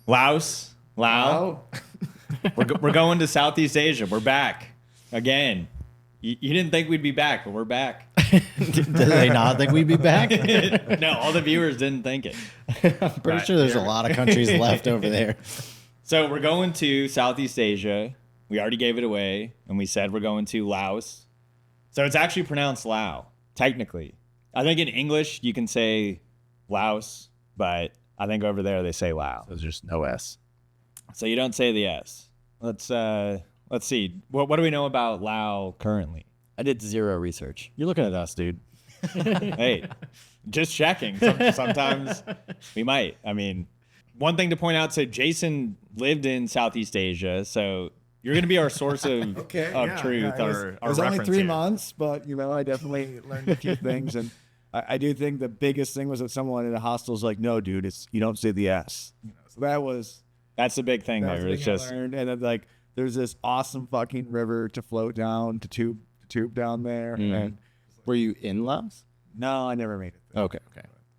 Laos. We're going to Southeast Asia. We're back again. You didn't think we'd be back, but we're back. Did they not think we'd be back? No, all the viewers didn't think it. I'm pretty sure there's a lot of countries left over there. So we're going to Southeast Asia. We already gave it away, and we said we're going to Laos. So it's actually pronounced Lao, technically. I think in English you can say Laos, but I think over there they say Lao. There's just no S. So you don't say the S. Let's see. What do we know about Lao currently? I did zero research. You're looking at us, dude. Hey, just checking. Sometimes we might. I mean, one thing to point out, so Jason lived in Southeast Asia, so you're going to be our source of truth. It was only 3 months, but, I definitely learned a few things. And I do think the biggest thing was that someone in the hostel was like, no, dude, you don't say the S. So that's the big thing there. It's just, and then there's this awesome fucking river to float down, to tube down there. And Were you in Laos? no, I never made it there. Okay.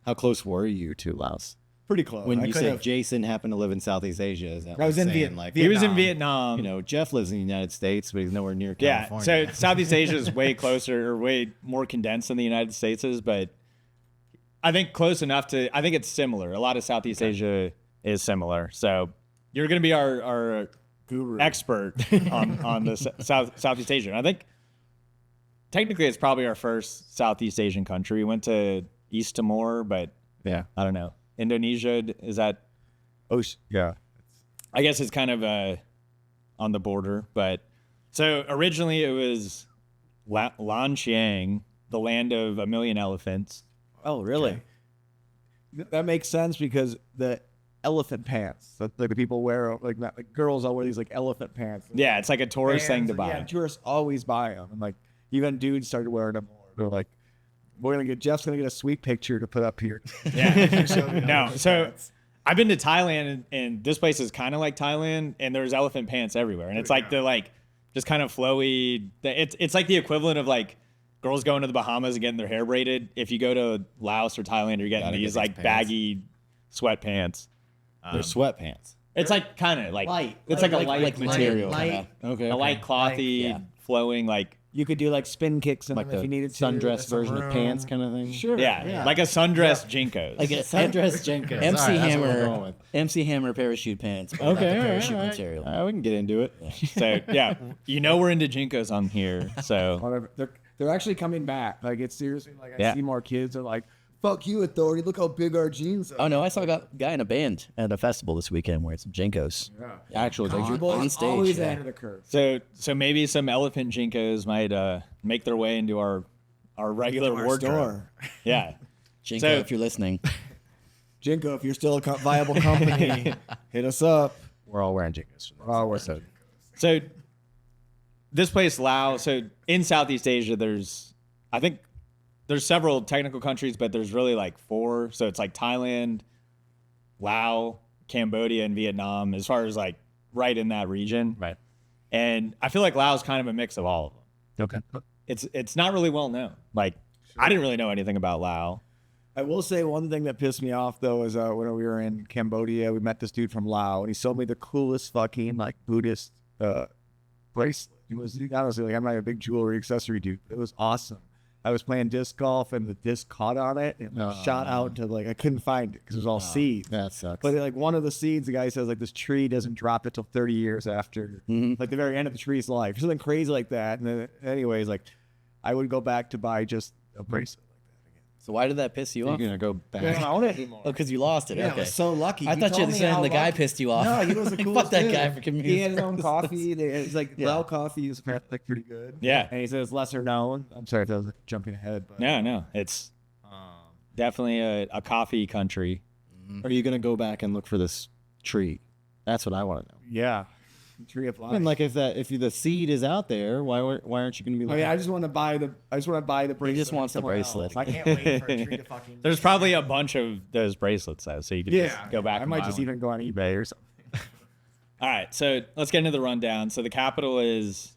How close were you to Laos? Pretty close. When I you could say have- Jason happened to live in Southeast Asia, is that I was in Vietnam? he was in Vietnam. Jeff lives in the United States, but he's nowhere near Yeah, California. so Southeast Asia is way closer or way more condensed than the United States is, but I think close enough I think it's similar. A lot of Southeast Asia is similar. So you're going to be our Guru. expert on the Southeast Asia. And I think technically it's probably our first Southeast Asian country. We went to East Timor, but yeah. I don't know. Indonesia, is that? Oh, yeah. I guess it's kind of on the border, but so originally it was Lan Chiang, the land of a million elephants. Oh, really? That makes sense because the elephant pants that the people wear, like girls all wear these elephant pants. Yeah, it's like a tourist thing to buy. Yeah, tourists always buy them, and even dudes started wearing them more. They're like, Jeff's gonna get a sweet picture to put up here. Yeah. No, so I've been to Thailand, and this place is kind of like Thailand, and there's elephant pants everywhere, and it's like the just kind of flowy. It's like the equivalent of girls going to the Bahamas and getting their hair braided. If you go to Laos or Thailand, you're getting these baggy sweatpants. They're sweatpants. It's kind of Light. It's like a light material, Light. Okay. a light clothy, flowing You could do spin kicks in Like them if you needed to. sundress version of pants kind of thing? Sure. yeah, like a sundress Jinkos. Like a Sundress Jenkins. MC All right, that's what we're going Hammer, with. MC Hammer parachute pants. But Okay, not the all right, parachute all right. material. We can get into it. So yeah, we're into Jinkos on here. So Whatever. They're actually coming back. It's seriously I Yeah. see more kids are like, "Fuck you, authority! Look how big our jeans are." Oh no, I saw a guy in a band at a festival this weekend wearing some Jinkos. Actual CountryBoyz on stage, always yeah. ahead of the curve. So maybe some elephant Jinkos might make their way into our regular wardrobe. Store. Yeah. Jinko, So- if you're listening. Jinko, if you're still a viable company, hit us up. We're all wearing Jenkins. So this place, Laos. So in Southeast Asia, I think there's several technical countries, but there's really 4. So it's Thailand, Laos, Cambodia, and Vietnam, as far as right in that region. Right. And I feel like Laos is kind of a mix of all of them. Okay. It's not really well known. I didn't really know anything about Laos. I will say one thing that pissed me off though is when we were in Cambodia, we met this dude from Laos, and he sold me the coolest fucking Buddhist bracelet. It was honestly I'm not a big jewelry accessory dude. It was awesome. I was playing disc golf and the disc caught on it and shot out to I couldn't find it because it was all seeds. That sucks. But one of the seeds, the guy says this tree doesn't drop it till 30 years after the very end of the tree's life, something crazy like that. And then, anyways, I would go back to buy just a bracelet. So why did that piss you You're off? going to go I don't back. own it anymore. Oh, because you lost it. Yeah, okay. I was so lucky. I He thought you told had me said how the guy lucky- pissed you off. No, he was the Like, coolest fuck that dude. guy for giving me He his had his own bracelets. coffee. It's Lao coffee is apparently pretty good. Yeah. And he says lesser known. I'm sorry if I was jumping ahead. But No, it's definitely a coffee country. Are you going to go back and look for this tree? That's what I want to know. yeah, tree of life. And if the seed is out there, why aren't you going to be I looking? mean, I just want to buy the bracelet. just wants the somewhere bracelet. else. I can't wait for a tree to fucking. There's probably a bunch of those bracelets though, so you could just go back. I and might buy just one. even go on eBay or something. All right, so let's get into the rundown. So the capital is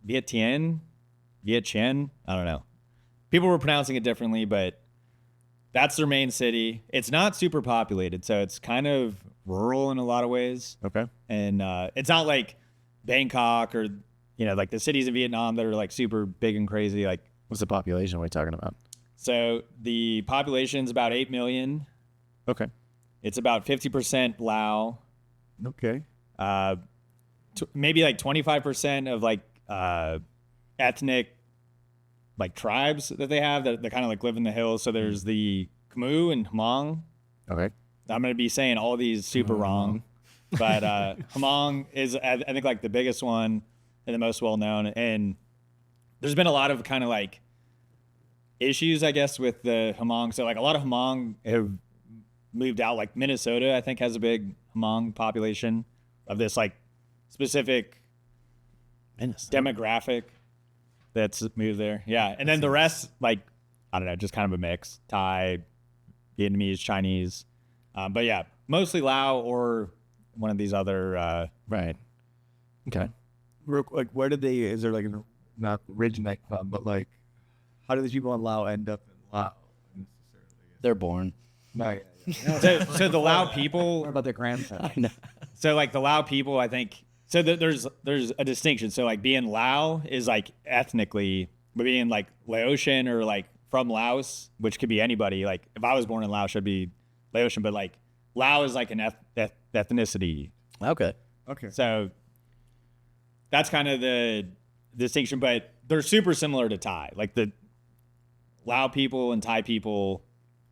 Vientiane. I don't know. People were pronouncing it differently, but that's their main city. It's not super populated, so it's kind of rural in a lot of ways. Okay. And it's not like Bangkok or, like the cities in Vietnam that are like super big and crazy. Like, What's the population we're talking about? so the population's about 8 million. Okay. It's about 50% Lao, Okay. maybe like 25% of like ethnic like tribes that they have that kind of like live in the hills. So there's the Khmu and Hmong. Okay. I'm going to be saying all these super wrong, but Hmong is, I think, like the biggest one and the most well known. And there's been a lot of kind of like issues, I guess, with the Hmong. So like a lot of Hmong have moved out. Like Minnesota, I think, has a big Hmong population of this like specific demographic that's moved there. Yeah. And then the rest, like, I don't know, just kind of a mix. Thai, Vietnamese, Chinese. But yeah, mostly Lao or one of these other. Right. Okay. Like, where did they? Is there like not originate from, but like, how do these people in Laos end up in Laos? They're born. Right. So the Lao people. What about their grandparents? I know. So like the Lao people, I think. So there's a distinction. So like being Lao is like ethnically, but being like Laotian or like from Laos, which could be anybody. Like if I was born in Laos, I'd be Laotian. But like Lao is like an ethnicity. Okay. Okay. So that's kind of the distinction. But they're super similar to Thai. Like the Lao people and Thai people,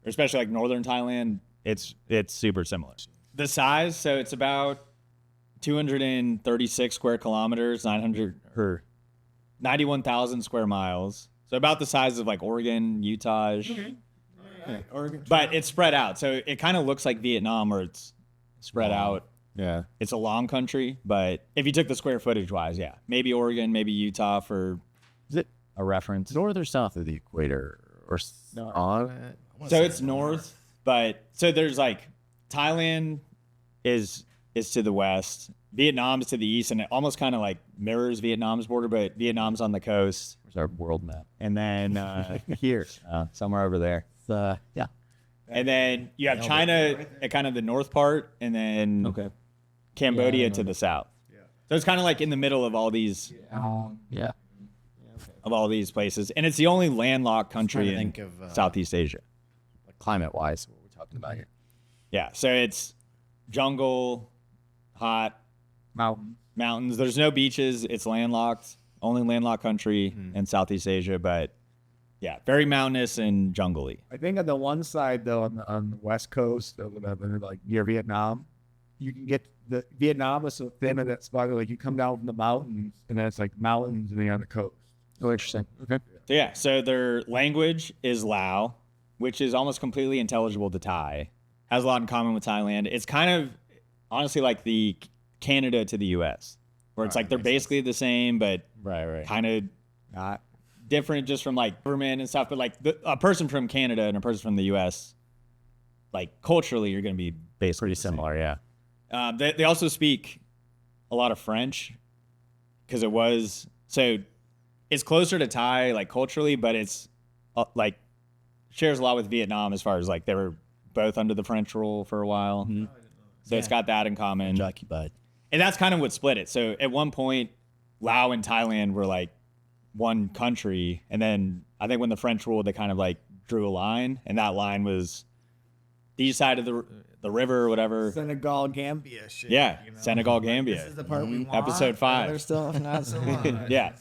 especially like northern Thailand, it's super similar. The size, so it's about 236 square kilometers, 91,000 square miles. So about the size of like Oregon, Utah. Oregon. But it's spread out. So it kind of looks like Vietnam where it's spread out. Yeah. It's a long country, but if you took the square footage wise, yeah. Maybe Oregon, maybe Utah for Is it a reference. north or south of the equator or on it? So it's north, but so there's like Thailand is to the west, Vietnam's to the east, and it almost kind of like mirrors Vietnam's border, but Vietnam's on the coast. Where's our world map? And then here, somewhere over there. Yeah. And then you have China at kind of the north part, and then Cambodia to the south. So it's kind of like in the middle of all these Yeah. of all these places, and it's the only landlocked country in think of, Southeast Asia. Like climate-wise, what we're talking about here. Yeah, so it's jungle, hot, mountains. There's no beaches. It's landlocked, only landlocked country in Southeast Asia, but yeah, very mountainous and jungly. I think on the one side though, on the west coast or whatever, like near Vietnam, you can get the Vietnam is so thin in that spot. Like you come down from the mountains, and then it's like mountains, and then you're on the coast. Oh, interesting. Okay. So yeah, so their language is Lao, which is almost completely intelligible to Thai. Has a lot in common with Thailand. It's kind of honestly like the Canada to the U.S., where it's like they're basically the same, but Right. kind of not different just from like government and stuff. But like a person from Canada and a person from the U.S., like culturally, you're going to be basically Pretty the same. similar, yeah. They also speak a lot of French because it's closer to Thai like culturally, but it's like shares a lot with Vietnam as far as like they were both under the French rule for a while. So it's got that in common. Occupied. And that's kind of what split it. So at one point, Laos and Thailand were like one country. And then I think when the French ruled, they kind of like drew a line. And that line was the east side of the river or whatever. Senegal, Gambia shit. Yeah, Senegal, Gambia. This is the part we want. Episode 5. Other stuff, not so much. Yeah.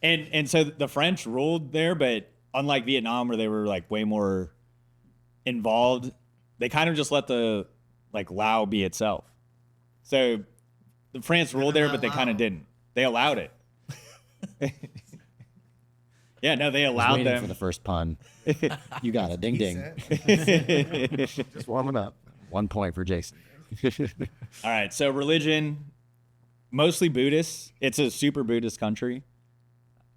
And so the French ruled there, but unlike Vietnam where they were like way more involved, they kind of just let the like Lao be itself. So the France ruled there, but they kind of didn't. They allowed it. Yeah, no, they allowed Waiting them. for the first pun. You got it. Ding, ding. Just warming up. 1 point for Jason. All right, so religion, mostly Buddhist. It's a super Buddhist country.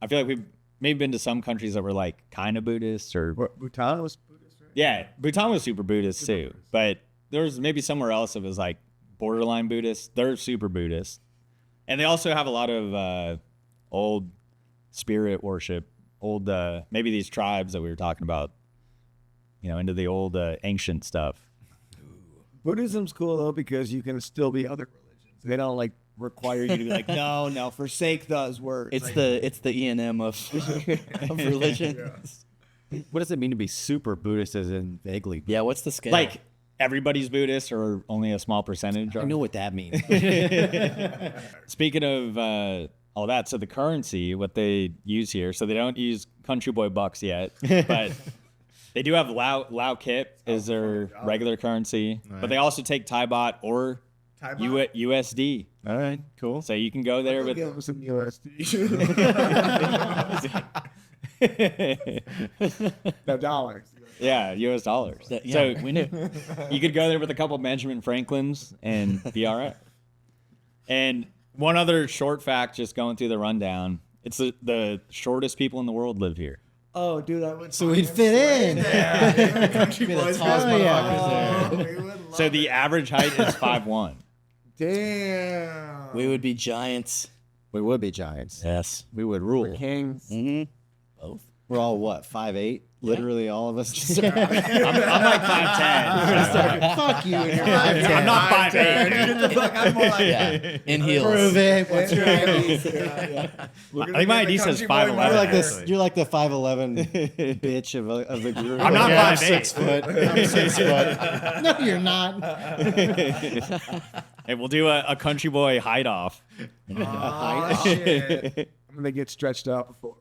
I feel like we've maybe been to some countries that were like kind of Buddhist or Bhutan was Buddhist, right? yeah, Bhutan was super Buddhist too. But there was maybe somewhere else that was like borderline Buddhist. They're super Buddhist, and they also have a lot of old spirit worship. Old maybe these tribes that we were talking about. Into the old ancient stuff. Buddhism's cool though because you can still be other religions. They don't like require you to be like, no, forsake those words. It's the E&M of religion. What does it mean to be super Buddhist as in vaguely? Yeah, what's the scale? Like everybody's Buddhist or only a small percentage? I know what that means. Speaking of all that, so the currency, what they use here, so they don't use Country Boy bucks yet, but they do have Lao Kip is their regular currency, but they also take Thai baht or USD. All right, cool. So you can go there with Give them some USD. No dollars. yeah, US dollars. Yeah, So we knew. you could go there with a couple Benjamin Franklins and be all right. And one other short fact, just going through the rundown, it's the shortest people in the world live here. Oh, dude, I would. So we'd fit in. Country Boyz. So the average height is 5'1". Damn. We would be giants. We would be giants. Yes. We would rule. Kings. Mm-hmm. Both. We're all what, 5'8"? Literally all of us. I'm like 5'10". Fuck you. And your I'm not 5'8". Get the fuck out of my life. Yeah. In heels. Prove it. What's your ID? I think my ID says 5'11". You're like this. You're like the 5'11" bitch of the group. I'm not I'm 5'8". 6 foot. I'm 6 foot. No, you're not. Hey, we'll do a Country Boy hide off. Oh, shit. I'm gonna get stretched out before.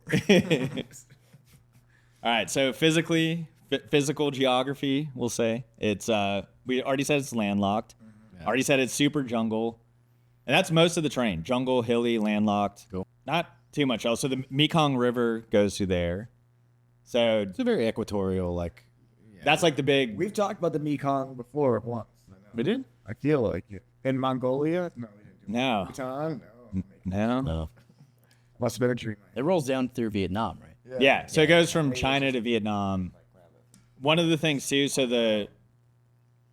All right, so physical geography, we'll say it's we already said it's landlocked. Already said it's super jungle, and that's most of the terrain: jungle, hilly, landlocked. Cool. Not too much else. So the Mekong River goes through there. So It's a very equatorial, like. that's like the big. We've talked about the Mekong before once. We did? I feel like it. In Mongolia? No, we didn't do No, Bhutan? No. no. No. Must have been a dream. It rolls down through Vietnam, right? Yeah, so it goes from China to Vietnam. One of the things too, so the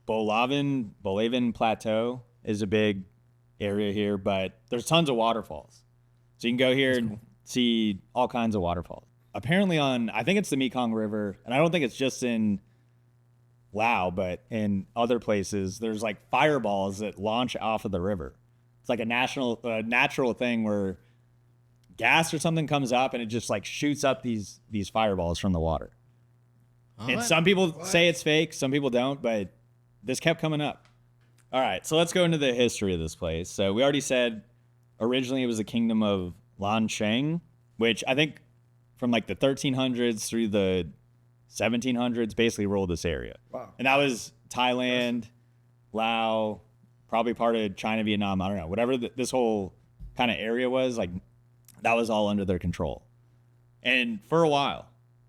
Bolaven Plateau is a big area here, but there's tons of waterfalls. So you can go here and see all kinds of waterfalls. Apparently I think it's the Mekong River, and I don't think it's just in Laos, but in other places, there's like fireballs that launch off of the river. It's like a natural thing where gas or something comes up and it just like shoots up these fireballs from the water. And some people say it's fake, some people don't, but this kept coming up. All right, so let's go into the history of this place. So we already said originally it was the kingdom of Lan Sheng, which I think from like the 1300s through the 1700s basically ruled this area. Wow. And that was Thailand, Laos, probably part of China, Vietnam, I don't know. Whatever this whole kind of area was, like that was all under their control. And for a while.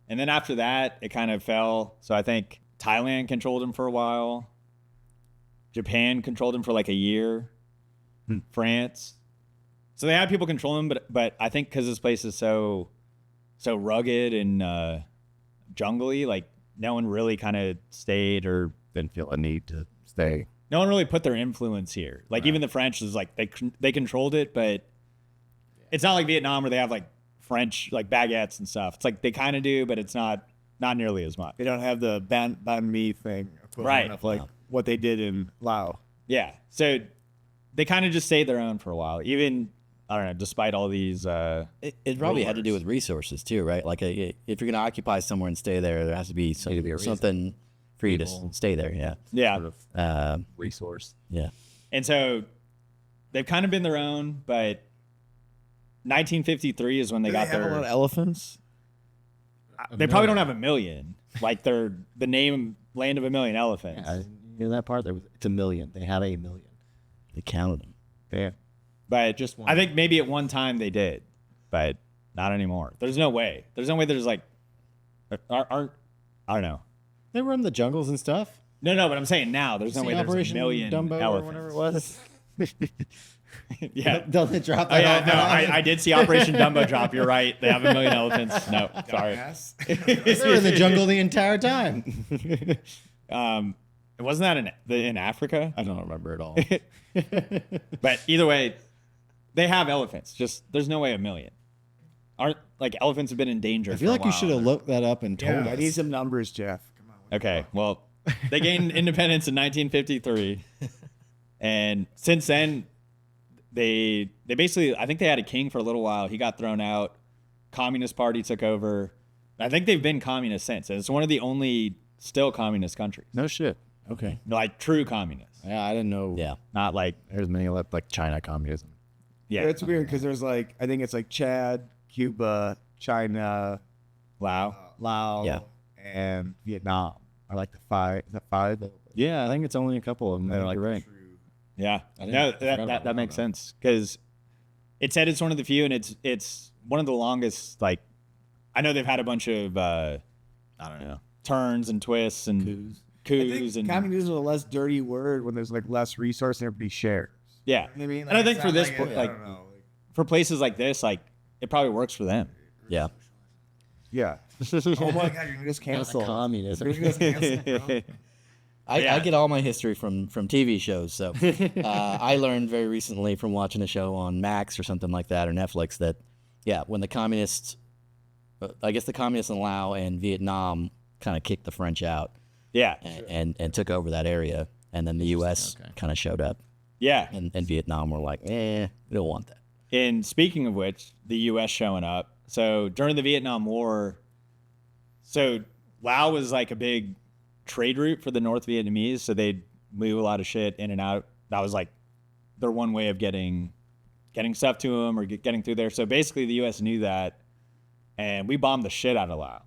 And then after that, it kind of fell. So I think Thailand controlled them for a while. Japan controlled them for like a year. France. So they had people control them, but I think because this place is so rugged and jungly, like no one really kind of stayed or Didn't feel a need to stay. no one really put their influence here. Like even the French is like they controlled it, but it's not like Vietnam where they have like French like baguettes and stuff. It's like they kind of do, but it's not nearly as much. They don't have the banh mi thing. Right. Of like what they did in Laos. Yeah. So they kind of just stayed their own for a while. Even I don't know, despite all these It probably had to do with resources too, right? Like if you're going to occupy somewhere and stay there, there has to be something for you to stay there. Yeah. yeah. Sort of resource. Yeah. And so they've kind of been their own, but 1953 is when they got have a lot of their elephants. they probably don't have a million. Like they're the name Land of a Million Elephants. Yeah, in that part, it's a million. They had a million. They counted them. Yeah. But Just one. I think maybe at one time they did, but not anymore. There's no way. There's like aren't I don't know. They were in the jungles and stuff. No, but I'm saying now there's no way there's Operation a million Dumbo elephants. or whatever it was. Yeah. Don't they drop Oh that yeah, off? no, I did see Operation Dumbo drop. You're right. They have a million elephants. No, sorry. They were in the jungle the entire time. Wasn't that in Africa? I don't remember at all. But either way, they have elephants. Just there's no way a million. Aren't like elephants have been in danger. I feel for like a you while. should have looked that up and told I us. need some numbers, Jeff. Come on. Okay, well, They gained independence in 1953, and since then, they basically, I think they had a king for a little while. He got thrown out. Communist Party took over. I think they've been communist since. And it's one of the only still communist countries. No shit. Okay. Like true communists. Yeah, I didn't know. Yeah. Not like, There's many left, like China communism. yeah. It's weird because there's like, I think it's like Chad, Cuba, China, Lao. Laos, Yeah. and Vietnam are like the five. Is that five? Yeah, I think it's only a couple of them. They're You're like right. Yeah. I didn't- No, I forgot about that makes that. sense. Because it said it's one of the few, and it's one of the longest, like, I know they've had a bunch of, I don't know, turns and twists and I think coups and communism is a less dirty word when there's like less resource and everybody shares. yeah. You know what I mean? And I think for this, I like, don't know. for places like this, like, it probably works for them. Yeah. Yeah. Oh my God, you're just canceled. Communism. You're just canceled, bro. I get all my history from TV shows. So I learned very recently from watching a show on Max or something like that, or Netflix, that, yeah, when the communists, I guess the communists in Laos and Vietnam kind of kicked the French out Yeah. and took over that area. And then the U.S. kind of showed up. Yeah. And Vietnam were like, we don't want that. And speaking of which, the U.S. showing up. So during the Vietnam War, so Laos was like a big trade route for the North Vietnamese. So they'd move a lot of shit in and out. That was like their one way of getting stuff to them or getting through there. So basically the U.S. knew that, and we bombed the shit out of Laos.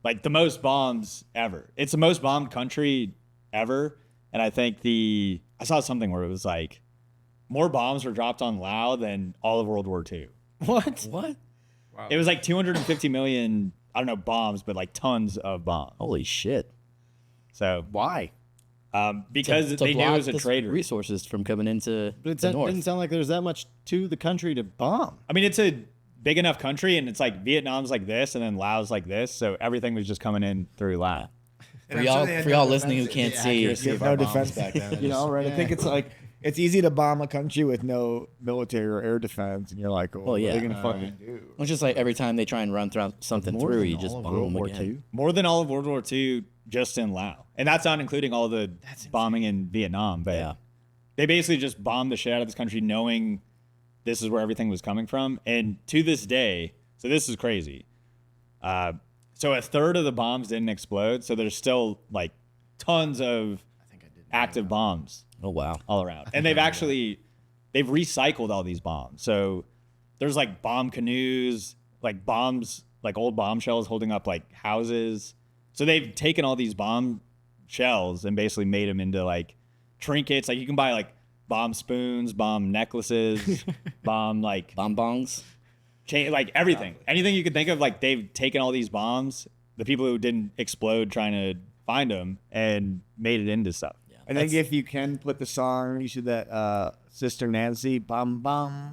Like the most bombs ever. It's the most bombed country ever. And I think I saw something where it was like more bombs were dropped on Laos than all of World War II. What? What? It was like 250 million, I don't know, bombs, but like tons of bombs. Holy shit. So, Why? because To they knew it block was a the trade route. resources from coming into But it the north. didn't sound like there's that much to the country to bomb. I mean, it's a big enough country, and it's like Vietnam's like this, and then Laos like this. So everything was just coming in through Laos. For y'all listening who can't see, You have no defense back then. You know, right? I think it's like it's easy to bomb a country with no military or air defense, and you're like, oh, Well, yeah. what are they gonna fucking do? it's just like every time they try and run something through, you just bomb them again. More than all of World War II just in Laos. And that's not including all the bombing in Vietnam. But Yeah. they basically just bombed the shit out of this country knowing this is where everything was coming from. And to this day, so this is crazy. So a third of the bombs didn't explode. So there's still like tons of active bombs Oh, wow. all around. And they've recycled all these bombs. So there's like bomb canoes, like bombs, like old bomb shells holding up like houses. So they've taken all these bomb shells and basically made them into like trinkets. Like you can buy like bomb spoons, bomb necklaces, bomb like Bonbons? chain, like everything. Anything you could think of, like they've taken all these bombs, the people who didn't explode trying to find them, and made it into stuff. I think if you can put the song, you should that Sister Nancy, bum bum.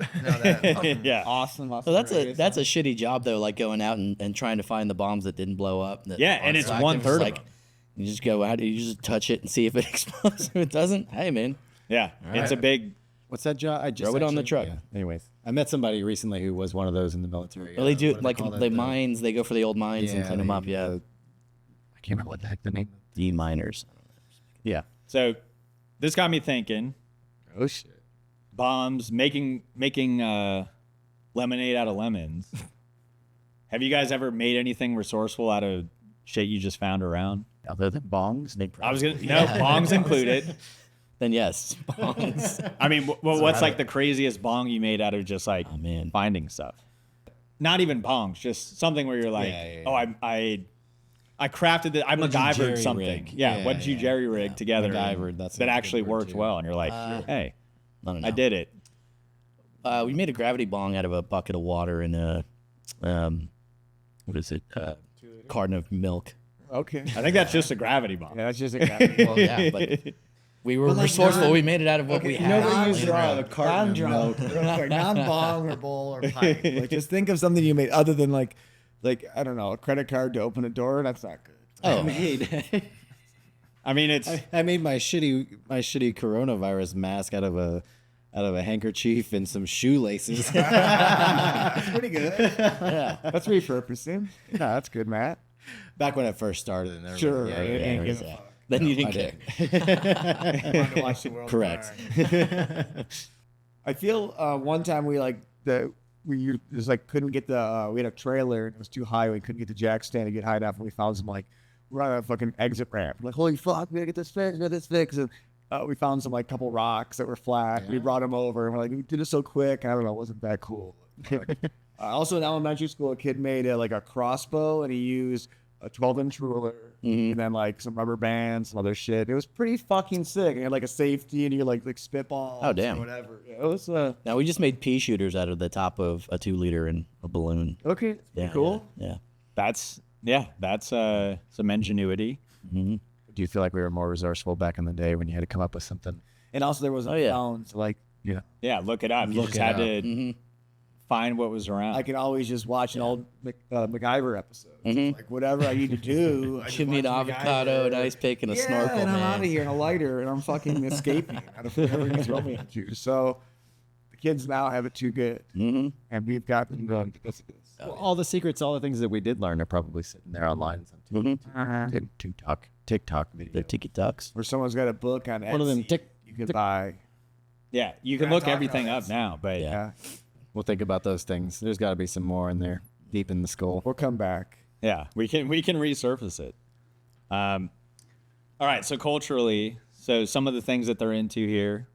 Yeah. Awesome. So that's a shitty job though, like going out and trying to find the bombs that didn't blow up. that Yeah, and aren't it's active. 1/3 of like them. you just go out, you just touch it and see if it explodes. If it doesn't, hey man, Yeah. It's a big, What's that job? I just Throw it on the truck. Yeah. Anyways, I met somebody recently who was one of those in the military. well they do What do like call that? the mines. They go for the old mines and clean them up. Yeah, I can't remember what the heck the name. the miners. Yeah. so this got me thinking. Oh shit. Bombs, making lemonade out of lemons. Have you guys ever made anything resourceful out of shit you just found around? Other than bongs, I was gonna no bongs included. Then yes, bongs. I mean, what's like the craziest bong you made out of just like Oh, man. finding stuff? Not even bongs, just something where you're like, oh, I crafted it. I MacGyvered jerry something. rig? Yeah, what did you jerry rig together? MacGyvered, that's a that good actually word, worked too. well, and you're like, hey, I don't know. I did it. We made a gravity bong out of a bucket of water and a what is it? Carton of milk. Okay. I think that's just a gravity bomb. Yeah, that's just a guy. Well, yeah, but we were resourceful. We made it out of what we had. Nobody use uses the carton of milk. non-bong or bowl or pipe. Like, just think of something you made other than like I don't know, a credit card to open a door. That's not good. Oh, I mean, it's I made my shitty coronavirus mask out of a handkerchief and some shoelaces. That's pretty good. Yeah, that's repurposing. Yeah, that's good, Matt. Back when I first started. And Sure. yeah, It ain't there's good. that. Then you didn't I care. did. Wanted to watch the world Correct. burn. I feel one time we just like couldn't get the we had a trailer and it was too high. We couldn't get the jack stand to get high enough, and we found some like we're on a fucking exit ramp. We're like, holy fuck, we gotta get this fixed, we got this fixed. And we found some like couple rocks that were flat. We brought them over, and we're like, we did it so quick. I don't know, it wasn't that cool. Also in elementary school, a kid made like a crossbow, and he used a 12-inch ruler and then like some rubber bands, some other shit. It was pretty fucking sick. And he had like a safety, and you like spitballs. Oh, damn. Or whatever. Yeah, it was Now we just made pea shooters out of the top of a 2-liter and a balloon. okay. That's pretty cool. Yeah. That's some ingenuity. Do you feel like we were more resourceful back in the day when you had to come up with something? And also there was a phone, so like Yeah, look it up. You Look just it had up. to find what was around. I can always just watch an old MacGyver episode. Like whatever I need to do. I just Give me an watch avocado, MacGyver. an ice pick, and a Yeah, snorkel, and I'm out of man. here in a lighter, and I'm fucking escaping out of whatever he's rolling into. So the kids now have it too good, and we've got them going because of this. Well, all the secrets, all the things that we did learn are probably sitting there online. TikTok The video. TikToks. Or someone's got a book on Etsy. One of them you can buy. yeah, you can We're not look talking everything about up now, but Yeah. We'll think about those things. There's got to be some more in there, deep in the skull. We'll come back. yeah, we can resurface it. All right, so culturally, so some of the things that they're into here.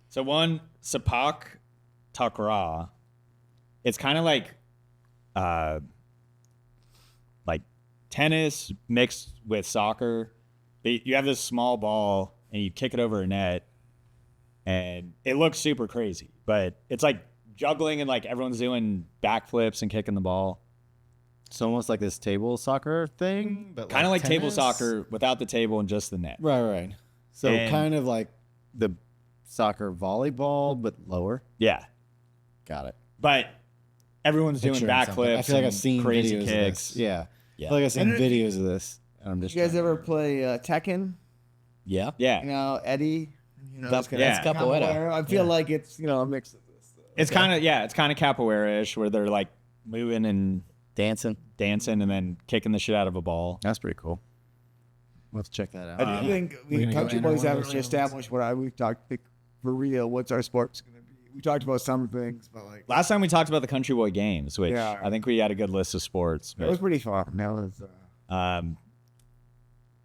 So one, Sepak Takraw. It's kind of like tennis mixed with soccer. You have this small ball and you kick it over a net, and it looks super crazy, but it's like juggling and like everyone's doing backflips and kicking the ball. It's almost like this table soccer thing, but Kind of like table tennis? soccer without the table and just the net. Right. So And- kind of like the soccer volleyball, but lower. Yeah, Got it. but everyone's doing Picturing something. backflips. I feel like I've and seen crazy videos of kicks. this. Yeah. Yeah. I feel like I've seen And videos of this. And I'm just You guys trying to- ever play Tekken? Yeah. Yeah, You know, Eddie? You know, That's yeah. capoeira. I feel like it's, a mix of this. it's kind of capoeira-ish where they're like moving and Dancing. dancing and then kicking the shit out of a ball. That's pretty cool. We'll have to check that out. I do think We're gonna go Country enter Boys one of haven't those established we've talked for real. What's our sports going to be? We talked about some things, but like Last time we talked about the Country Boy games, which Yeah. I think we had a good list of sports. it was But, pretty fun. That was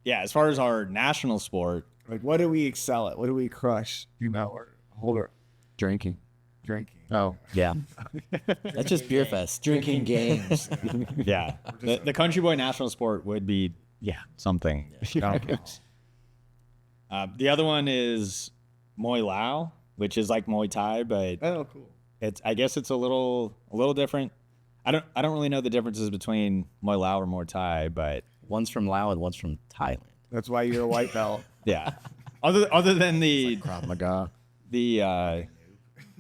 yeah, as far as our national sport, like, what do we excel at? What do we crush? Or hold her Drinking. drinking. Oh. Yeah. That's just beer fest. Drinking games. yeah, the Country Boy national sport would be something. The other one is Muay Lao, which is like Muay Thai, but Oh, cool. I guess it's a little different. I don't really know the differences between Muay Lao or Muay Thai, but One's from Laos and one's from Thailand. That's why you're a white belt. yeah. Other than the Krav Maga.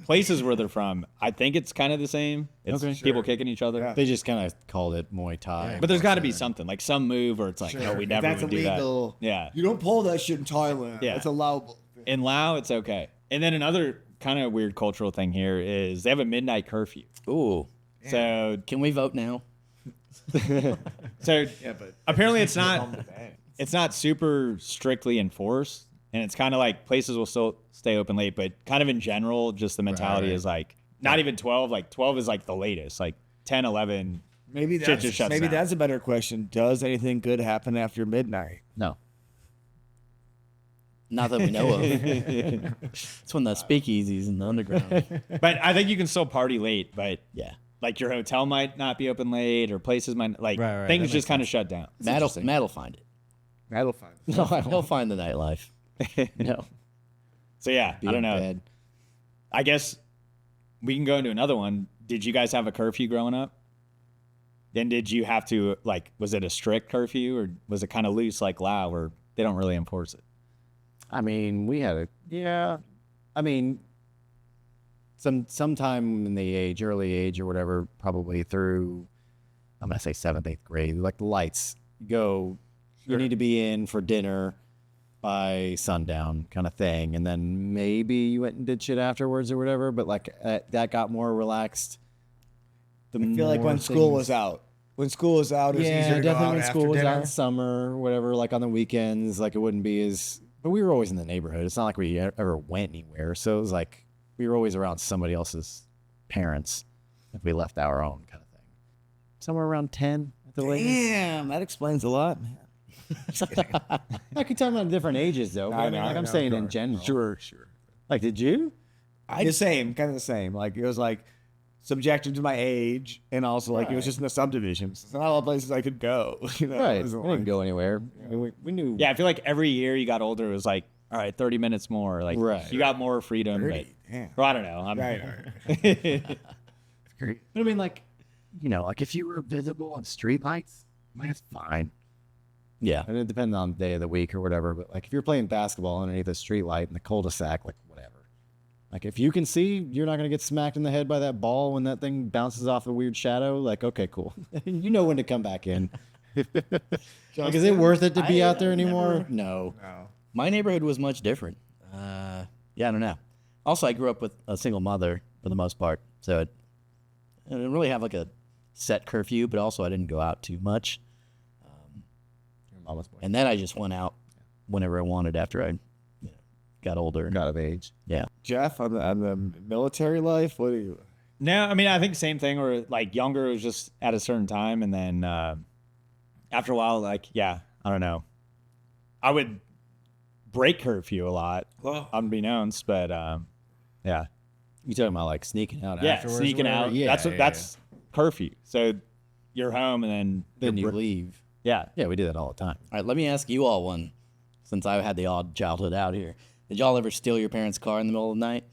places where they're from, I think it's kind of the same. It's Okay. people kicking each other. Yeah. They just kind of called it Muay Thai. But there's got to be something, like some move where it's like, no, we If never that's would do illegal. that. Yeah. You don't pull that shit in Thailand. Yeah. It's allowable. In Lao, it's okay. And then another kind of weird cultural thing here is they have a midnight curfew. Ooh. So Can we vote now? But apparently it's not super strictly enforced, and it's kind of like places will still stay open late, but kind of in general, just the mentality right. is like not even 12. Like 12 is like the latest. Like 10, 11. maybe Shit just shuts down. that's a better question. Does anything good happen after midnight? No. Not that we know of. It's when the speakeasies in the underground. But I think you can still party late, but Yeah. like your hotel might not be open late, or places might like Right, things that just kind of shut down. Matt'll find it. That'll find. No, I He'll find the nightlife. No. So yeah, I don't know. Bed. I guess we can go into another one. Did you guys have a curfew growing up? Then did you have to was it a strict curfew, or was it kind of loose like Lao, where they don't really enforce it? I mean, we had I mean, sometime in the early age or whatever, probably through, I'm gonna say 7th, 8th grade, like the lights go, you need to be in for dinner by sundown kind of thing. And then maybe you went and did shit afterwards or whatever, but that got more relaxed. I feel like when school was out, When school is out, it's easier to go definitely out when after school was out dinner. in summer, whatever. Like on the weekends, like it wouldn't be as. But we were always in the neighborhood. It's not like we ever went anywhere. So it was like we were always around somebody else's parents if we left our own kind of thing. Somewhere around 10 at the latest. Damn, that explains a lot, man. I could tell them at different ages though. But I mean, like I'm saying in general. Sure. Like, did you? The same, kind of the same. Like it was like subjective to my age, and also like it was just in the subdivisions. It's not all places I could go. You know, Right. It We wasn't didn't like- go anywhere. I mean, we knew. Yeah, I feel like every year you got older, it was like, all right, 30 minutes more. Like, Right. you got more freedom. 30, damn. Or I don't know. Right. Great. But I mean, like, you know, like if you were visible on streetlights, that's fine. Yeah. And it depends on the day of the week or whatever. But like if you're playing basketball underneath a streetlight in the cul-de-sac, like whatever. Like if you can see, you're not gonna get smacked in the head by that ball when that thing bounces off a weird shadow. Like, okay, cool. You know when to come back in. Like, is it worth it to be out there anymore? No. My neighborhood was much different. Yeah, I don't know. Also, I grew up with a single mother for the most part, so I didn't really have like a set curfew, but also I didn't go out too much. Your mama's boy. And then I just went out whenever I wanted after I got older. Got of age. Yeah. Jeff, on the military life, what do you? No, I mean, I think same thing where like younger was just at a certain time. And then after a while, like, yeah, I don't know. I would break curfew a lot, unbeknownst, but yeah. You talking about like sneaking out Yeah, afterwards? or sneaking whatever? out. Yeah, That's curfew. So you're home and then Then you're you leave. yeah. Yeah, we do that all the time. All right, let me ask you all one, since I had the odd childhood out here. Did y'all ever steal your parents' car in the middle of the night?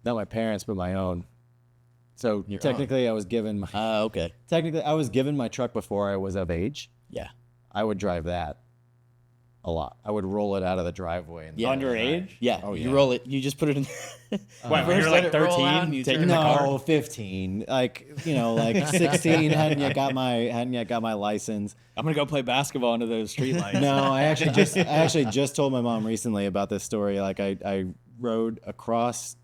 Not my parents, but my own. So Your technically, I was given my Okay. my truck before I was of age. Yeah. I would drive that a lot. I would roll it out of the driveway. And Yeah. Underage? Yeah. Oh, You yeah. roll it. You just put it in. When First you're let like it roll out 13, and you taking turn the it car. No, 15. Like, you know, like 16 hadn't yet got my license. I'm gonna go play basketball under those streetlights. No, I actually just told my mom recently about this story. Like I rode across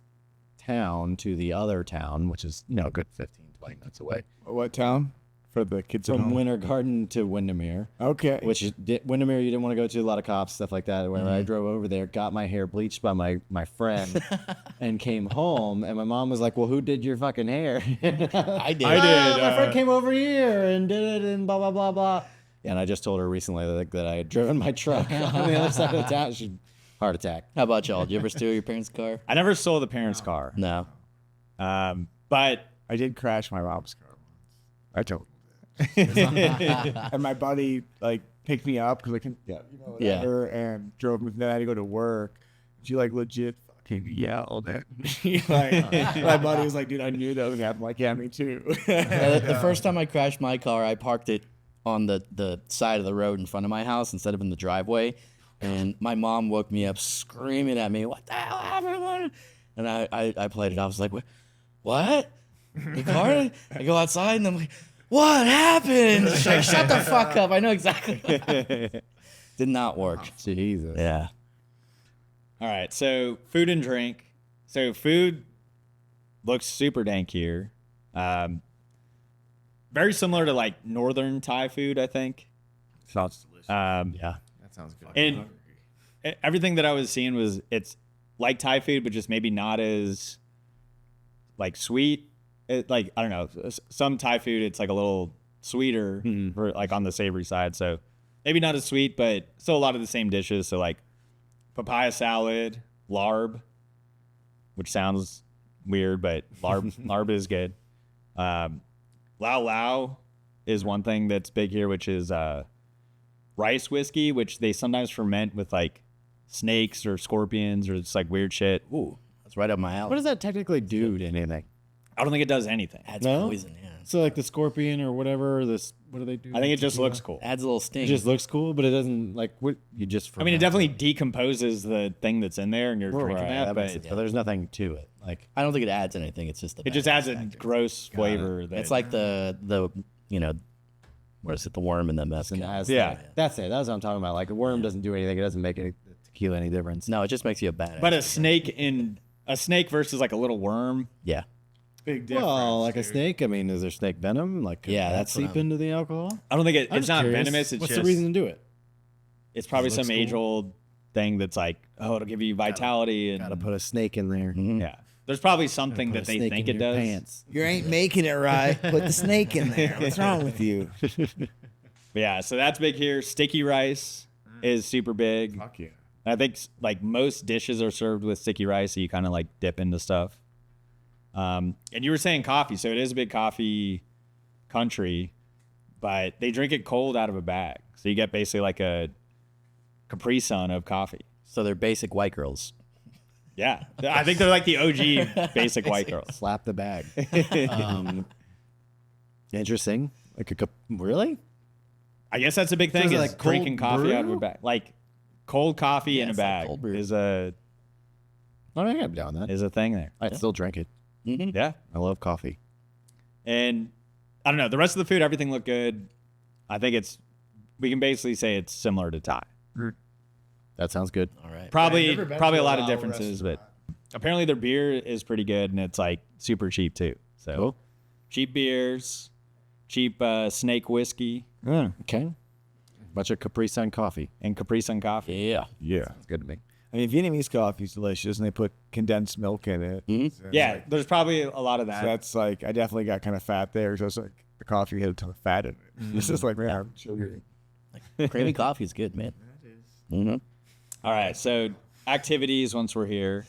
town to the other town, which is, you know, a good 15, 20 minutes away. What town? For the kids at From home. Winter Garden to Windermere. Okay. Which is Windermere, you didn't want to go to, a lot of cops, stuff like that. When I drove over there, got my hair bleached by my friend, and came home, and my mom was like, "Well, who did your fucking hair?" I did. My friend came over here and did it, and blah blah blah blah. And I just told her recently that I had driven my truck on the other side of the town. She heart attack. How about y'all? Did you ever steal your parents' car? I never stole the parents' car. No. But I did crash my mom's car once. I told him that. And my buddy like picked me up because I can, whatever, and drove me. Then I had to go to work. She like legit fucking yelled at me. Like, my buddy was like, "Dude, I knew that was gonna happen." I'm like, yeah, me too. The first time I crashed my car, I parked it on the side of the road in front of my house instead of in the driveway. And my mom woke me up screaming at me, "What the hell happened?" And I played it. I was like, "What? The car?" I go outside and I'm like, "What happened?" She's like, "Shut the fuck up. I know exactly." Did not work. Jesus. Yeah. all right, so food and drink. So food looks super dank here. Very similar to like northern Thai food, I think. Sounds delicious. Yeah. That sounds good. And everything that I was seeing was it's like Thai food, but just maybe not as like sweet. Like I don't know, some Thai food it's like a little sweeter for like on the savory side. So maybe not as sweet, but still a lot of the same dishes. So like papaya salad, larb, which sounds weird, but larb is good. Lao Lao is one thing that's big here, which is rice whiskey, which they sometimes ferment with like snakes or scorpions or just like weird shit. Ooh, that's right up my alley. What does that technically do to anything? I don't think it does anything. Adds No? poison, yeah. So like the scorpion or whatever, what do they do? I think it just looks cool. Adds a little sting. It just looks cool, but it doesn't like what you just. I mean, it definitely decomposes the thing that's in there, and you're drinking that, makes but sense, but there's nothing to it. Like I don't think it adds anything. It's just the it just adds a gross flavor. That It's like the what is it? The worm in the mezcal. Yeah. that's it. That's what I'm talking about. Like a worm doesn't do anything. It doesn't make tequila any difference. No, it just makes you a badass. but a snake versus like a little worm. Yeah. Big difference. Well, like a dude. snake. I mean, is there snake venom? Like, could Yeah, that that's what seep I'm- into the alcohol? I don't think I'm it's just not curious. venomous. It's What's just the reason to do it? it's probably Looks some cool. age old thing that's like, oh, it'll give you vitality and Got to put a snake in there. yeah. There's probably something Put that a they snake think in it your does. Pants. You ain't making it right. Put the snake in there. What's wrong with you? But yeah, so that's big here. Sticky rice is super big. Fuck yeah. I think like most dishes are served with sticky rice, so you kind of like dip into stuff. And you were saying coffee, so it is a big coffee country, but they drink it cold out of a bag, so you get basically like a Capri Sun of coffee. So they're basic white girls. Yeah, I think they're like the OG basic white girls. Slap the bag. Interesting. Like a cup. Really? I guess that's a big thing So is is it like cold drinking coffee out of a brew? bag, like cold coffee in a it's like bag cold brew. is a I mean, I'm down with that. is a thing there. I'd still drink it. Yeah. I love coffee. And I don't know, the rest of the food, everything looked good. I think we can basically say it's similar to Thai. That sounds good. All right. Probably I've never been probably to a a lot of Lao differences, but restaurant. apparently their beer is pretty good and it's like super cheap too. So Cool. cheap beers, cheap snake whiskey, Okay. Bunch of Capri Sun coffee. and Capri Sun coffee. Yeah. Yeah. It's good to me. I mean, Vietnamese coffee is delicious, and they put condensed milk in it. So it's Yeah, like- there's probably a lot of so that. that's like, I definitely got kind of fat there. So it's like the coffee had a ton of fat in it. It's just like, man, I'm sugar. Creamy coffee is good, man. Mm-hmm. All right, so activities once we're here.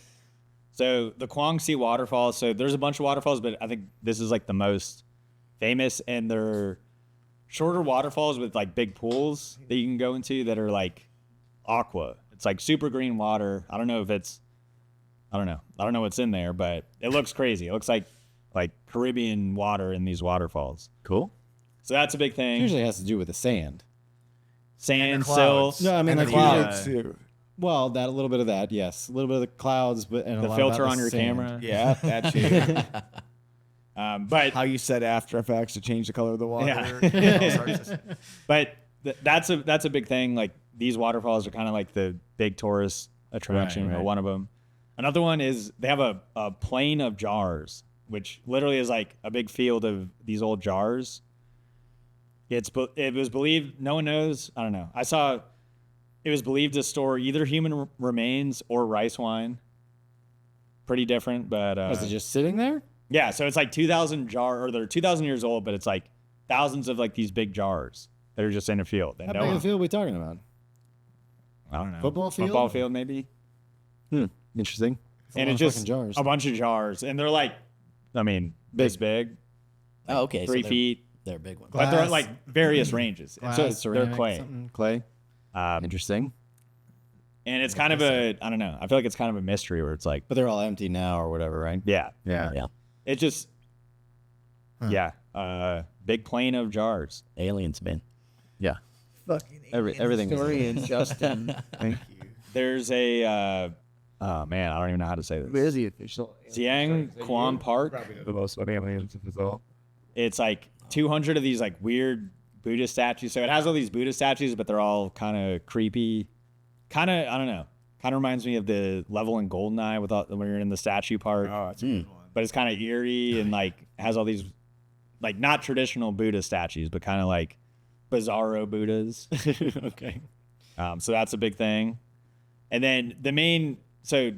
So the Quang Si waterfalls. So there's a bunch of waterfalls, but I think this is like the most famous, and they're shorter waterfalls with like big pools that you can go into that are like aqua. It's like super green water. I don't know what's in there, but it looks crazy. It looks like Caribbean water in these waterfalls. Cool. So that's a big thing. Usually has to do with the sand. Sand, clouds. silt, No, I mean, And like the clouds. clouds, too. Well, that a little bit of that, yes. A little bit of the clouds, but and a the lot filter about on the your sand. camera. Yeah, that too. But How you set After Effects to change the color of the water. Yeah. All sorts of- But that's a big thing. Like these waterfalls are kind of like the big tourist attraction, or right. one of them. Another one is they have a plain of jars, which literally is like a big field of these old jars. It was believed, no one knows. I don't know. I saw it was believed to store either human remains or rice wine. Pretty different, but Was it just sitting there? yeah. So it's like 2,000 or they're 2,000 years old, but it's like thousands of like these big jars that are just in a field. And How no big a one, field are we talking about? I don't know. Football field? Football field, maybe. Interesting. And lot it's of just fucking jars. a bunch of jars, and they're like, I mean, this big, Oh, okay. 3 so feet, They're big ones. but they're Glass. like various ranges. Glass, So they're ceramic, clay, something? Clay. Interesting. and it's kind of I don't know. I feel like it's kind of a mystery where it's like, But they're all empty now or whatever, right? yeah, Yeah. it just, big plain of jars. Aliens, man. Yeah. Fucking Everything. historian, Justin. Thank you. There's a, oh man, I don't even know how to say Who this. is the official? Siang Kwan Park. Probably the most funny aliens of us all. It's like 200 of these like weird Buddhist statues. So it has all these Buddhist statues, but they're all kind of creepy. Kind of, I don't know. Kind of reminds me of the level in Goldeneye with all, when you're in the statue park. Oh, that's a good one. But it's kind of eerie and like has all these like not traditional Buddha statues, but kind of like bizarro Buddhas. Okay. So that's a big thing. And then the main, so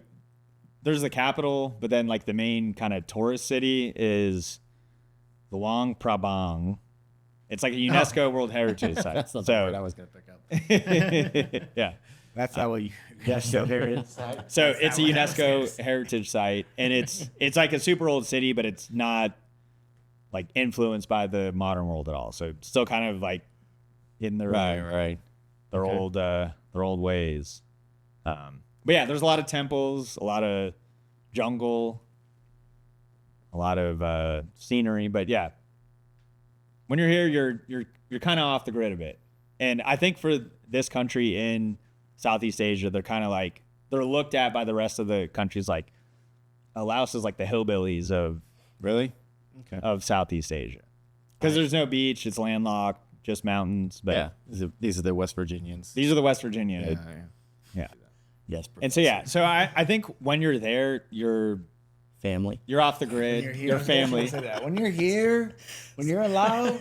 there's the capital, but then like the main kind of tourist city is Luang Prabang. It's like a UNESCO World Heritage Site. That's not the word I So was going to pick up. yeah. That's how you. Yes, so there it is. So it's a UNESCO heritage site, and it's like a super old city, but it's not like influenced by the modern world at all. So it's still kind of like in their Right. their old ways. But yeah, there's a lot of temples, a lot of jungle, a lot of scenery. But yeah, when you're here, you're kind of off the grid a bit. And I think for this country in Southeast Asia, they're kind of like they're looked at by the rest of the countries like Laos is like the hillbillies of Really? of Southeast Asia because there's no beach, it's landlocked, just mountains. But Yeah. These are the West Virginians. these are the West Virginia. Yeah. Yes. And so yeah, so I think when you're there, you're family. You're off the grid. Your family. Say that. When you're here, when you're in Laos,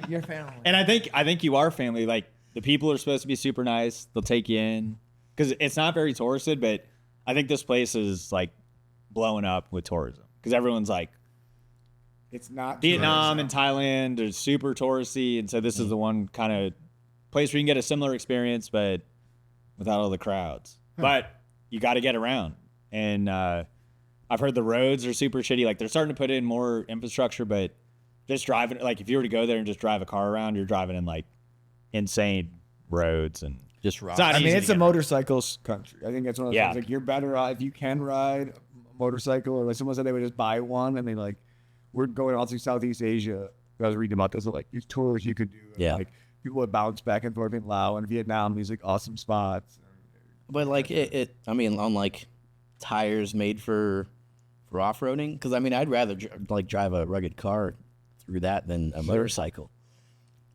you're family. And I think you are family. Like the people are supposed to be super nice. They'll take you in because it's not very touristed, but I think this place is like blowing up with tourism because everyone's like, It's not Vietnam tourism. and Thailand are super touristy, and so this is the one kind of place where you can get a similar experience, but without all the crowds. But you got to get around, and I've heard the roads are super shitty. Like they're starting to put in more infrastructure, but just driving, like if you were to go there and just drive a car around, you're driving in like insane roads and Just rock. it's not I mean, easy it's to a get motorcycles country. I think that's one of those Yeah. things. Like, you're better off if you can ride a motorcycle, or like someone said they would just buy one, and they like, we're going all through Southeast Asia. I was reading about this, like these tours you could do. And, Yeah. like people would bounce back and forth in Laos and Vietnam. These like awesome spots. But like I mean, on like tires made for off-roading, because I mean, I'd rather drive a rugged car through that than a motorcycle.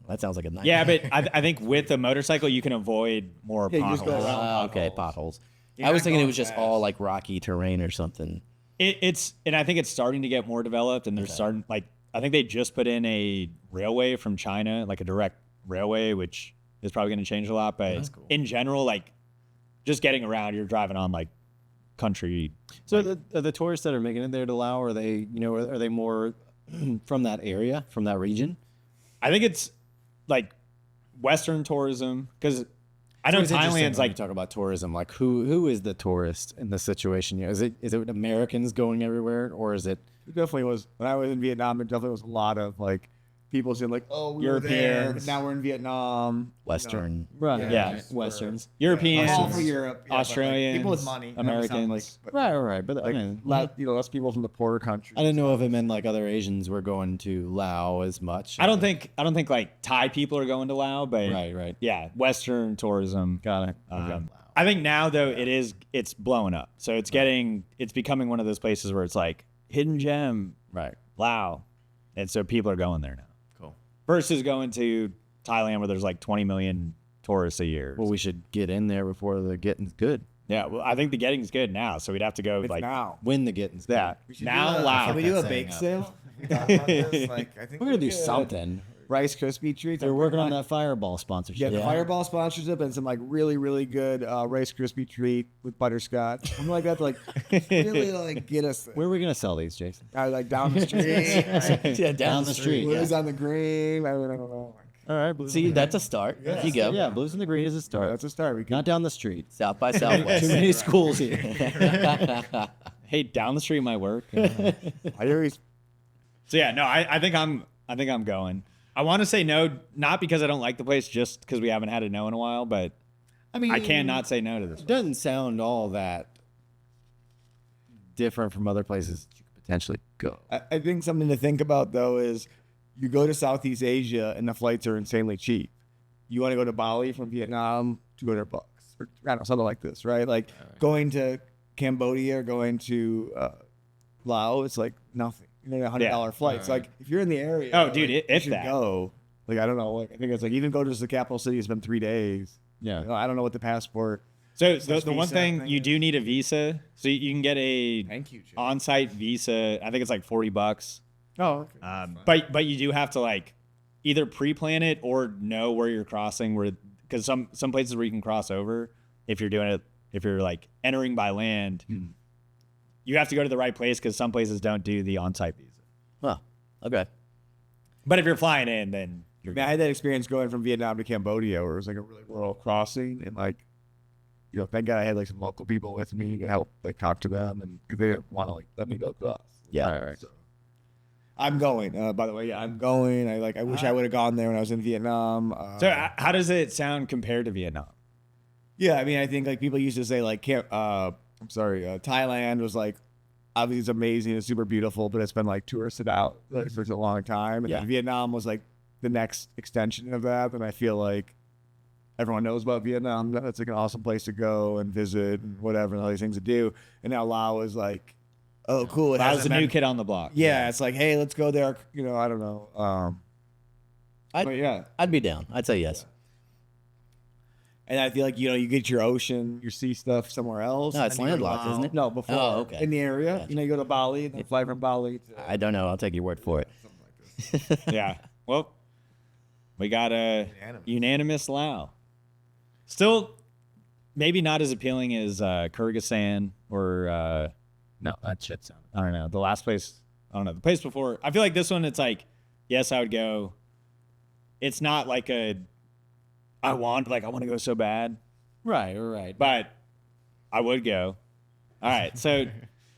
That sounds like a nightmare. Yeah, but I think with a motorcycle you can avoid more Yeah, you just go potholes. around. Okay, potholes. You're I was not thinking it going was just fast. all like rocky terrain or something. It's and I think it's starting to get more developed, and they're starting like I think they just put in a railway from China, like a direct railway, which is probably going to change a lot. But in general, like just getting around, you're driving on like country. So the tourists that are making it there to Laos, are they, are they more from that area, from that region? I think it's like Western tourism because I know It's interesting Thailand's when you like talk about tourism. Like who is the tourist in this situation? Is it Americans going everywhere, or is it? It definitely was. When I was in Vietnam, it definitely was a lot of like people saying like, "Oh, we were there, but Europeans. now we're in Vietnam." Western. Right. Yeah. Westerns. Europeans, I'm all for Europe, yeah, but, like, Australians, people with money, Americans. Right. But like, I mean, less people from the poorer countries. I didn't know if it meant like other Asians were going to Laos as much. I don't think like Thai people are going to Laos, but Right. yeah, Western tourism. Got it. I think now though it's blowing up. So it's becoming one of those places where it's like hidden gem, Right. Laos, and so people are going there now. Cool. Versus going to Thailand where there's like 20 million tourists a year. Well, we should get in there before the getting's good. Yeah, well, I think the getting's good now, so we'd have to go It's like now. When the getting's good. that. We should Now do Laos. Can we do a That's bake saying sale? We talked about this, like, I think We're gonna do could. something. Rice Krispie treats. They're working on that Fireball sponsorship. Yeah, Fireball sponsorship and some like really, really good Rice Krispie treat with butterscotch. Something like that to like really like get us there. Where are we gonna sell these, Jason? Like down the street. Yeah, Down the street. Blues on the green. I don't know. All right. Blues See, that's a start. If you go. Yeah, Blues in the Green is a start. That's a start. We can. Not down the street. South by Southwest. Too many schools here. Hey, down the street might work. I always. So yeah, no, I think I'm going. I want to say no, not because I don't like the place, just because we haven't had a no in a while. But I mean, I cannot say no to this. It doesn't sound all that different from other places that you could potentially go. I think something to think about though is you go to Southeast Asia and the flights are insanely cheap. You want to go to Bali from Vietnam, $200, or I don't know, something like this, right? Like going to Cambodia or going to Laos, it's like nothing. You know, $100 flights. Like if you're in the area, Oh, dude, like, if you should that. go. Like I don't know. Like I think it's like even go to the capital city, spend 3 days. Yeah. You know, I don't know what the passport. So Such the one visa thing thing you is- do need a visa, so you can get a Thank you, Jay. on-site visa. I think it's like $40. Oh, okay. But you do have to like either pre-plan it or know where you're crossing. Because some places where you can cross over, if you're like entering by land, you have to go to the right place because some places don't do the on-site visa. Oh, okay. But if you're flying in, then you're I mean, I had that experience going from Vietnam to Cambodia where it was like a really rural crossing and like, thank God I had like some local people with me to help like talk to them and 'cause they didn't want to like let me go across. Yeah. All right. So, I'm going. By the way, yeah, I'm going. I wish I would have gone there when I was in Vietnam. So how does it sound compared to Vietnam? Yeah, I mean, I think like people used to say like, Thailand was like, obviously it's amazing, it's super beautiful, but it's been like touristed out like, for a long time. And Yeah. then Vietnam was like the next extension of that. And I feel like everyone knows about Vietnam. It's like an awesome place to go and visit and whatever, and all these things to do. And now Laos is like, oh, cool. That was hasn't the new been- kid on the block. Yeah, it's like, hey, let's go there. I don't know. But yeah. I'd be down. I'd say yes. And I feel like, you get your ocean, your sea stuff somewhere else. No, it's and then you go to landlocked, isn't Laos. it? No, before. Oh, okay. In the area. Gotcha. You go to Bali, then fly from Bali to... I don't know. I'll take your word for it. Yeah. Well, we got a unanimous Lao. Still, maybe not as appealing as Kyrgyzstan or No, that shit sounded. I don't know. The last place, I don't know. The place before, I feel like this one, it's like, yes, I would go. It's not like I want to go so bad, Right. but I would go. All right. So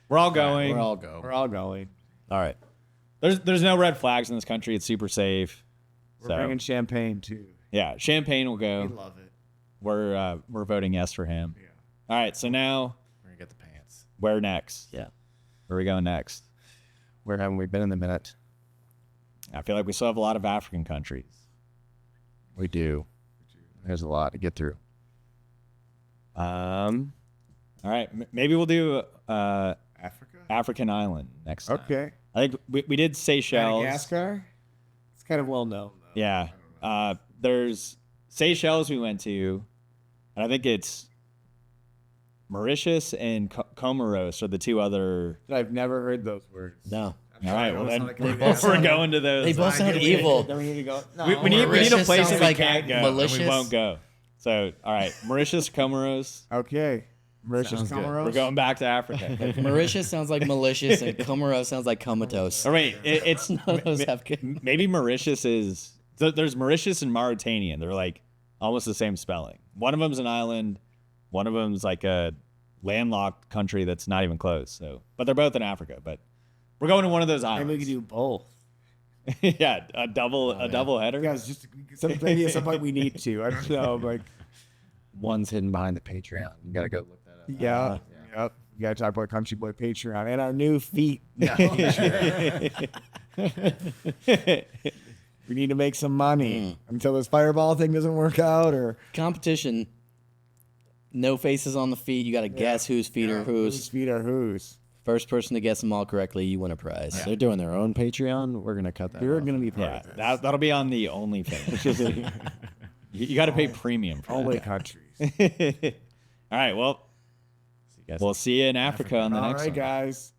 we're all going. We're all go. We're all going. All right. There's no red flags in this country. It's super safe. We're bringing champagne, too. Yeah, Champagne will go. We love it. We're voting yes for him. Yeah. All right. So now, We're gonna get the pants. where next? Yeah. Where are we going next? Where haven't we been in the minute? I feel like we still have a lot of African countries. We do. There's a lot to get through. All right. Maybe we'll do Africa? African island next time. Okay. I think we did Seychelles. Madagascar? It's kind of well known, though. Yeah. There's Seychelles we went to, and I think it's Mauritius and Comoros are the two other. I've never heard those words. No. All right. Well, then They we're going to those. They both sound evil. Then we need to go. No. We need a Mauritius place that sounds we like can't go. And malicious. we won't go. So, all right. Mauritius, Comoros. Okay. Mauritius, Sounds good. Comoros. We're going back to Africa. Mauritius sounds like malicious, and Comoros sounds like comatose. Or wait, it's None of those have good. maybe Mauritius is. There's Mauritius and Mauritanian. They're like almost the same spelling. One of them's an island. One of them's like a landlocked country that's not even close. So, but they're both in Africa. But we're going to one of those Maybe islands. we could do both. Yeah, a double header. Guys, just maybe at some point we need to. I don't know. Like, One's hidden behind the Patreon. You gotta go look that up. yeah. Yep. We got to talk about Country Boy Patreon and our new feet. We need to make some money until this fireball thing doesn't work out, or Competition. No faces on the feet. You got to guess whose feet are whose whose. feet are whose. First person to guess them all correctly, you win a prize. They're doing their own Patreon. We're gonna cut that. You're off. gonna be part Yeah, of this. that'll be on the OnlyFans. You got to pay premium for Only that. countries. All right. Well, See you guys. we'll see you in Africa on the All next right, one. guys.